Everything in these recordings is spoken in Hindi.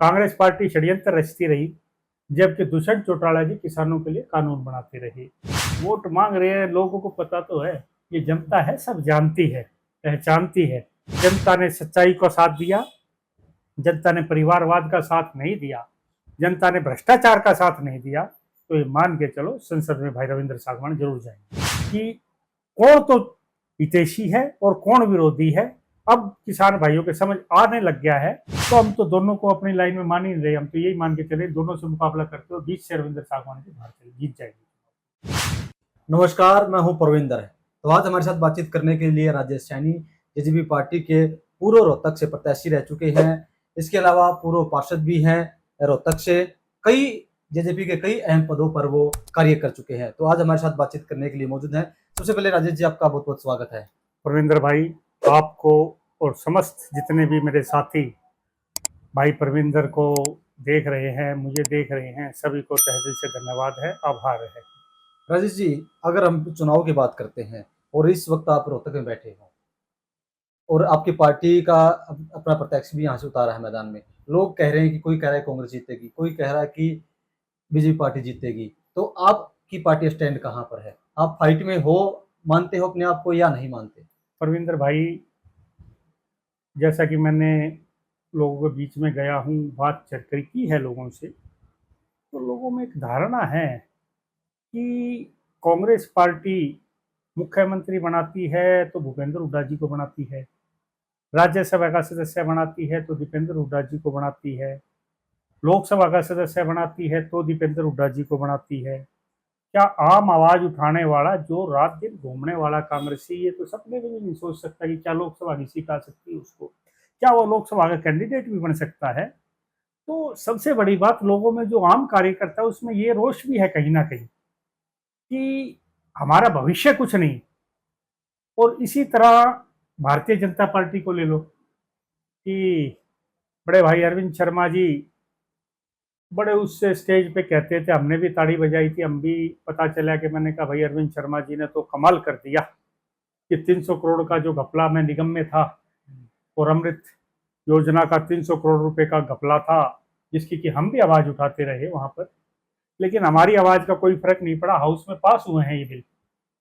कांग्रेस पार्टी षड्यंत्र रचती रही, जबकि दुष्यंत चौटाला जी किसानों के लिए कानून बनाते रहे। वोट मांग रहे हैं, लोगों को पता तो है, ये जनता है, सब जानती है, पहचानती है। जनता ने सच्चाई को साथ दिया, जनता ने परिवारवाद का साथ नहीं दिया, जनता ने भ्रष्टाचार का साथ नहीं दिया, तो ये मान के चलो संसद में भाई रविंद्र सागवान जरूर जाएंगे कि कौन तो हितैषी है और कौन विरोधी है। अब किसान भाइयों के समझ आने लग गया है, तो हम तो दोनों को अपनी लाइन में मान ही नहीं रहे, हम तो यही मान के चले दोनों से मुकाबला करते हो 20 से रविंद्र सागवान की भारत जीत जाएगी। नमस्कार, मैं हूं परविंदर। तो आज हमारे साथ बातचीत करने के लिए राजेश सैनी जेजेपी पार्टी के पूर्व रोहतक से प्रत्याशी रह चुके हैं। इसके अलावा पूर्व पार्षद भी हैं रोहतक से। कई जेजेपी के कई अहम पदों पर वो कार्य कर चुके हैं। तो आज हमारे साथ बातचीत करने के लिए मौजूद हैं। सबसे पहले राजेश जी, आपका बहुत बहुत स्वागत है। परविंदर भाई, आपको और समस्त जितने भी मेरे साथी भाई परविंदर को देख रहे हैं, मुझे देख रहे हैं, सभी को तहे दिल से धन्यवाद है, आभार है। राजेश जी, अगर हम चुनाव की बात करते हैं और इस वक्त आप रोहतक में बैठे हो और आपकी पार्टी का अपना प्रत्याशी भी यहाँ से उतारा है मैदान में, लोग कह रहे हैं कि कोई कह रहा है कांग्रेस जीतेगी, कोई कह रहा है कि बीजेपी पार्टी जीतेगी। तो आपकी पार्टी स्टैंड कहाँ पर है? आप फाइट में हो, मानते हो अपने आप को या नहीं मानते? परविंदर भाई, जैसा कि मैंने लोगों के बीच में गया हूँ, बात चर्चा की है लोगों से, तो लोगों में एक धारणा है कि कांग्रेस पार्टी मुख्यमंत्री बनाती है तो भूपेंद्र हुड्डा जी को बनाती है, राज्यसभा का सदस्य बनाती है तो दीपेंद्र हुड्डा जी को बनाती है, लोकसभा का सदस्य बनाती है तो दीपेंद्र हुड्डा जी को बनाती है। क्या आम आवाज उठाने वाला, जो रात दिन घूमने वाला कांग्रेसी, ये तो सपने में भी नहीं सोच सकता कि क्या लोकसभा की सीट आ सकती है उसको, क्या वो लोकसभा का कैंडिडेट भी बन सकता है। तो सबसे बड़ी बात, लोगों में जो आम कार्यकर्ता है उसमें ये रोष भी है कहीं ना कहीं कि हमारा भविष्य कुछ नहीं। और इसी तरह भारतीय जनता पार्टी को ले लो कि बड़े भाई अरविंद शर्मा जी बड़े उससे स्टेज पे कहते थे, हमने भी ताड़ी बजाई थी, हम भी, पता चला कि मैंने कहा भाई अरविंद शर्मा जी ने तो कमाल कर दिया कि 300 करोड़ का जो घपला में निगम में था और अमृत योजना का 300 करोड़ रुपए का घपला था, जिसकी कि हम भी आवाज उठाते रहे वहां पर, लेकिन हमारी आवाज का कोई फर्क नहीं पड़ा। हाउस में पास हुए हैं ये बिल,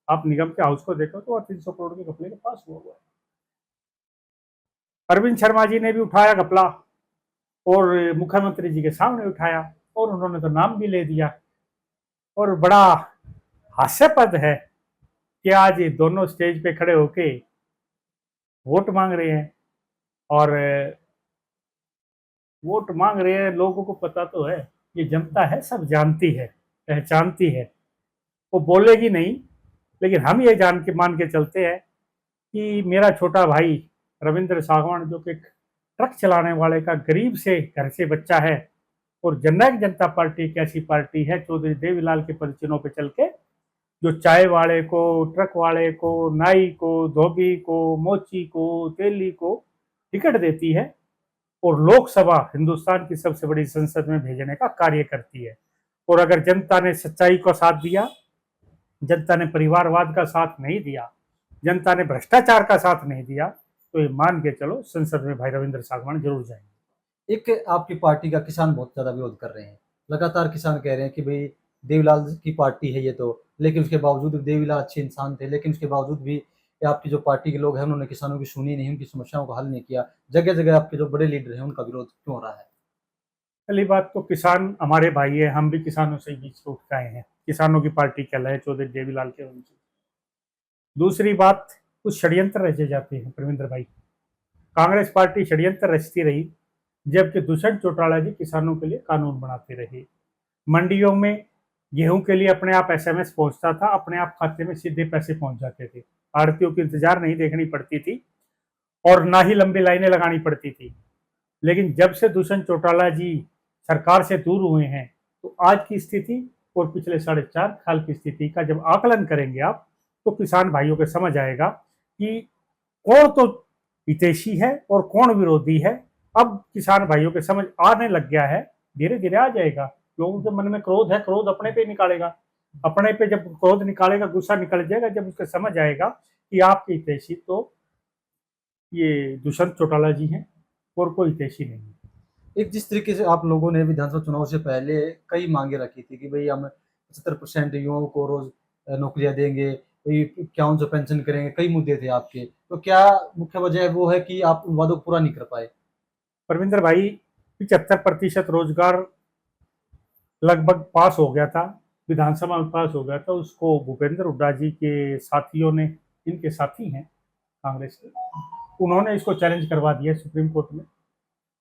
आप निगम के हाउस को देखो तो 300 करोड़ के घपले के पास हुआ है। अरविंद शर्मा जी ने भी उठाया घपला और मुख्यमंत्री जी के सामने उठाया और उन्होंने तो नाम भी ले दिया। और बड़ा हास्यास्पद है कि आज ये दोनों स्टेज पे खड़े होके वोट मांग रहे हैं, और वोट मांग रहे हैं, लोगों को पता तो है, ये जनता है, सब जानती है, पहचानती है। वो बोलेगी नहीं, लेकिन हम ये जान के मान के चलते हैं कि मेरा छोटा भाई रविंद्र सागवान, जो कि ट्रक चलाने वाले का गरीब से घर से बच्चा है, और जननायक जनता पार्टी एक ऐसी पार्टी है चौधरी देवीलाल के पदचिन्हों पे चल के, जो चाय वाले को, ट्रक वाले को, नाई को, धोबी को, मोची को, तेली को टिकट देती है और लोकसभा हिंदुस्तान की सबसे बड़ी संसद में भेजने का कार्य करती है। और अगर जनता ने सच्चाई को साथ दिया, जनता ने परिवारवाद का साथ नहीं दिया, जनता ने भ्रष्टाचार का साथ नहीं दिया, तो ये मान के चलो संसद में भाई रविंद्र सागवान जरूर जाएंगे। एक आपकी पार्टी का किसान बहुत ज्यादा विरोध कर रहे हैं। लगातार किसान कह रहे हैं कि भाई देवीलाल की पार्टी है ये तो, लेकिन उसके बावजूद देवीलाल अच्छे इंसान थे, लेकिन उसके बावजूद भी आपकी जो पार्टी के लोग हैं उन्होंने किसानों की सुनी नहीं, उनकी समस्याओं का हल नहीं किया। जगह जगह आपके जो बड़े लीडर हैं उनका विरोध क्यों हो रहा है? पहली बात तो, किसान हमारे भाई है, हम भी किसानों से बीच से उठ के आए हैं, किसानों की पार्टी कहलाए चौधरी देवीलाल के वंश। दूसरी बात, कुछ षड्यंत्र रचे जाते हैं परविंदर भाई। कांग्रेस पार्टी षड्यंत्र रचती रही, जबकि दुष्यंत चौटाला जी किसानों के लिए कानून बनाते रहे। मंडियों में गेहूं के लिए अपने आप एसएमएस पहुंचता था, अपने आप खाते में सीधे पैसे पहुंच जाते थे, आड़तियों की इंतजार नहीं देखनी पड़ती थी और ना ही लंबी लाइनें लगानी पड़ती थी। लेकिन जब से दुष्यंत चौटाला जी सरकार से दूर हुए हैं, तो आज की स्थिति और पिछले 4.5 साल की स्थिति का जब आकलन करेंगे आप, तो किसान भाइयों को समझ आएगा कि कौन तो हितैषी है और कौन विरोधी है। अब किसान भाइयों के समझ आने लग गया है, धीरे धीरे आ जाएगा। लोगों के मन में क्रोध है, क्रोध अपने पे निकालेगा, अपने पे जब क्रोध निकालेगा, गुस्सा निकल जाएगा, जब उसको समझ आएगा कि आपके हितैषी तो ये दुष्यंत चौटाला जी हैं और कोई हितैषी नहीं है। एक जिस तरीके से आप लोगों ने विधानसभा चुनाव से पहले कई मांगे रखी थी कि भई हम 75% युवाओं को रोज़ नौकरियाँ देंगे, कोई 5100 पेंशन करेंगे, कई मुद्दे थे आपके। तो क्या मुख्य वजह वो है कि आप उन वादों को पूरा नहीं कर पाए? परविंदर भाई, 75% रोजगार लगभग पास हो गया था, विधानसभा में पास हो गया था। उसको भूपेंद्र हुड्डा जी के साथियों ने, इनके साथी हैं कांग्रेस के, उन्होंने इसको चैलेंज करवा दिया सुप्रीम कोर्ट में।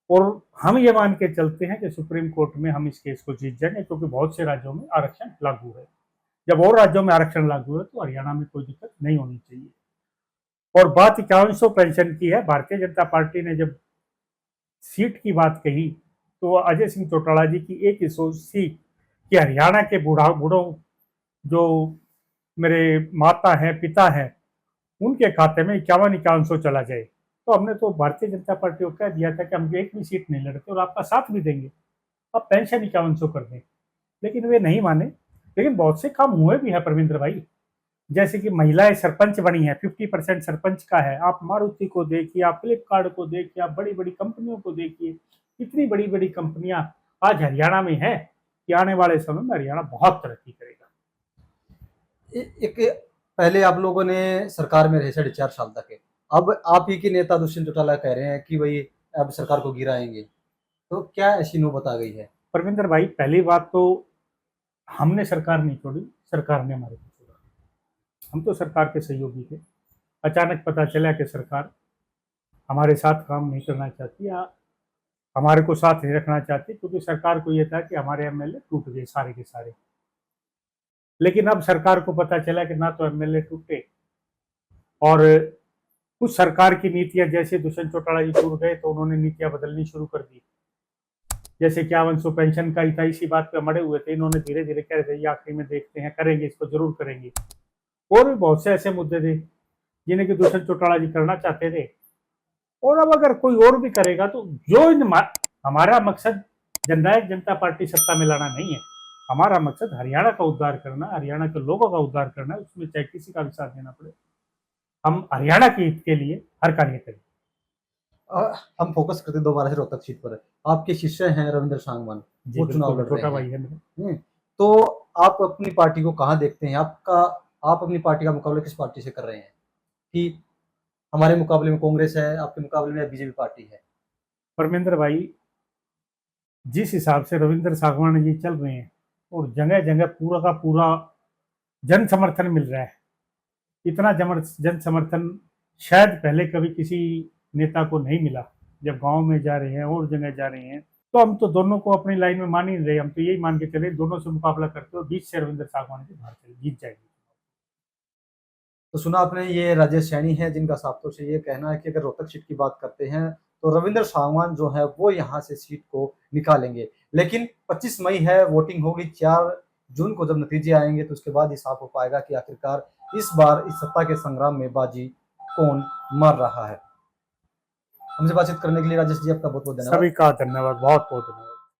और हम ये मान के चलते हैं कि सुप्रीम कोर्ट में हम इस केस को जीत जाएंगे, क्योंकि बहुत से राज्यों में आरक्षण लागू है। जब और राज्यों में आरक्षण लागू है तो हरियाणा में कोई दिक्कत नहीं होनी चाहिए। और बात 5100 पेंशन की है। भारतीय जनता पार्टी ने जब सीट की बात कही तो अजय सिंह चौटाला जी की एक ही सोच थी कि हरियाणा के बूढ़ों, जो मेरे माता है, पिता है, उनके खाते में 51-5100 चला जाए। तो हमने तो भारतीय जनता पार्टी को कह दिया था कि हम एक भी सीट नहीं लड़ते और आपका साथ भी देंगे, आप पेंशन 5100 कर दें। लेकिन वे नहीं माने। लेकिन बहुत से काम हुए भी है परविंद्र भाई, जैसे कि महिलाएं सरपंच बनी है, 50% सरपंच का है। आप मारुति को देखिए, आप फ्लिपकार्ट को देखिए, आप बड़ी बड़ी कंपनियों को देखिए, इतनी बड़ी बड़ी कंपनियां आज हरियाणा में है कि आने वाले समय में हरियाणा बहुत तरक्की करेगा। एक पहले आप लोगों ने सरकार में रहे 4.5 साल तक के, अब आप ही के नेता दुष्यंत चौटाला कह रहे हैं कि भाई अब सरकार को गिराएंगे, तो क्या ऐसी नौबत आ गई है? परविंदर भाई, पहली बात तो हमने सरकार नहीं छोड़ी, सरकार ने हमारे को छोड़ा। हम तो सरकार के सहयोगी थे। अचानक पता चला कि सरकार हमारे साथ काम नहीं करना चाहती या हमारे को साथ नहीं रखना चाहती, क्योंकि सरकार को यह था कि हमारे एमएलए टूट गए सारे के सारे। लेकिन अब सरकार को पता चला कि ना तो एमएलए टूटे, और कुछ सरकार की नीतियां, जैसे दुष्यंत चौटाला जी टूट गए तो उन्होंने नीतियां बदलनी शुरू कर दी। जैसे 5100 पेंशन का ही था, इसी बात पे अड़े हुए थे, इन्होंने धीरे धीरे कह रहे आखिरी में देखते हैं, करेंगे, इसको जरूर करेंगे। और भी बहुत से ऐसे मुद्दे थे जिन्हें कि दुष्यंत चौटाला जी करना चाहते थे। और अब अगर कोई और भी करेगा तो जो हमारा मकसद जननायक जनता पार्टी सत्ता में लाना नहीं है। हमारा मकसद हरियाणा का उद्धार करना, हरियाणा के लोगों का उद्धार करना है, उसमें चाहे किसी का भी साथ देना पड़े। हम हरियाणा के हित के लिए हर कार्य करें। हम फोकस करते दोबारा से रोहतक सीट पर। आपके शिष्य हैं रविंद्र सांगवान, जी वो चुनाव बिल्कुल, लड़ रहे छोटा हैं। भाई है मेरा। तो आप अपनी पार्टी को कहाँ देखते हैं? आप अपनी पार्टी का मुकाबला किस पार्टी से कर रहे हैं? कि हमारे मुकाबले में कांग्रेस है, आपके मुकाबले में बीजेपी पार्टी है? परमेंद्र भाई, जिस हिसाब से रविंद्र सागवान जी चल रहे हैं और जगह जगह पूरा का पूरा जन समर्थन मिल रहा है, इतना जन समर्थन शायद पहले कभी किसी नेता को नहीं मिला। जब गांव में जा रहे हैं और जगह जा रहे हैं, तो हम तो दोनों को अपनी लाइन में मान ही रहे। हम तो यही मान के चले, दोनों से मुकाबला करते हो, बीच से रविंद्र सागवान जी बाहर चले, जीत जाएंगे। तो सुना आपने, ये राजेश सैनी है जिनका साफ तौर से ये कहना है कि अगर रोहतक सीट की बात करते हैं तो रविंद्र सांगवान जो है वो यहाँ से सीट को निकालेंगे। लेकिन 25 मई है, वोटिंग होगी, 4 जून को जब नतीजे आएंगे तो उसके बाद ही साफ हो पाएगा कि आखिरकार इस बार इस सत्ता के संग्राम में बाजी कौन मार रहा है। हमसे बातचीत करने के लिए राजेश जी आपका बहुत बहुत धन्यवाद। सभी का धन्यवाद, बहुत बहुत धन्यवाद।